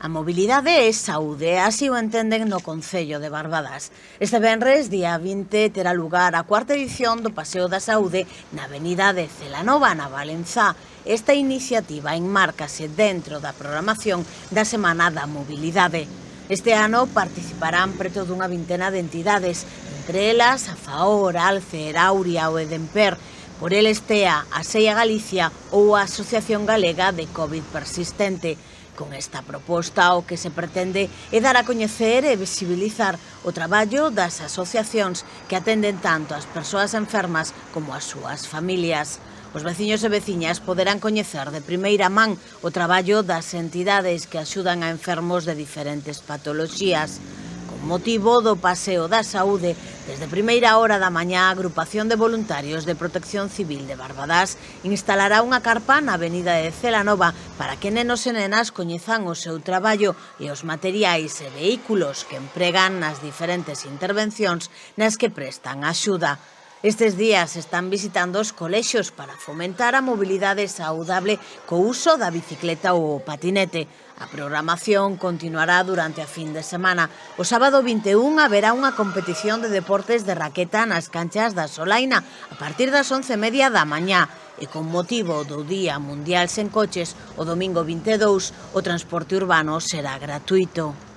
A mobilidade é saúde, así o entenden no Concello de Barbadas. Este venres, día 20, terá lugar a cuarta edición do Paseo da Saúde na avenida de Celanova, na Valenzá. Esta iniciativa enmárcase dentro da programación da Semana da Mobilidade. Este ano participarán preto dunha vintena de entidades, entre elas a FAOR, Alcer, Auria ou Edemper, por el Estea, a Seia Galicia ou a Asociación Galega de COVID Persistente. Con esta proposta o que se pretende é dar a coñecer e visibilizar o traballo das asociacións que atenden tanto as persoas enfermas como as súas familias. Os veciños e veciñas poderán coñecer de primeira man o traballo das entidades que axudan a enfermos de diferentes patoloxías. Con motivo do Paseo da Saúde, desde primeira hora da mañá, a Agrupación de Voluntarios de Protección Civil de Barbadas instalará unha carpa na avenida de Celanova para que nenos e nenas coñezan o seu traballo e os materiais e vehículos que empregan nas diferentes intervencións nas que prestan axuda. Estes días están visitando os colexios para fomentar a mobilidade saudable co uso da bicicleta ou o patinete. A programación continuará durante a fin de semana. O sábado 21 haberá unha competición de deportes de raqueta nas canchas da Solaina a partir das 11:30 da mañá. E con motivo do Día Mundial Sen Coches, o domingo 22, o transporte urbano será gratuito.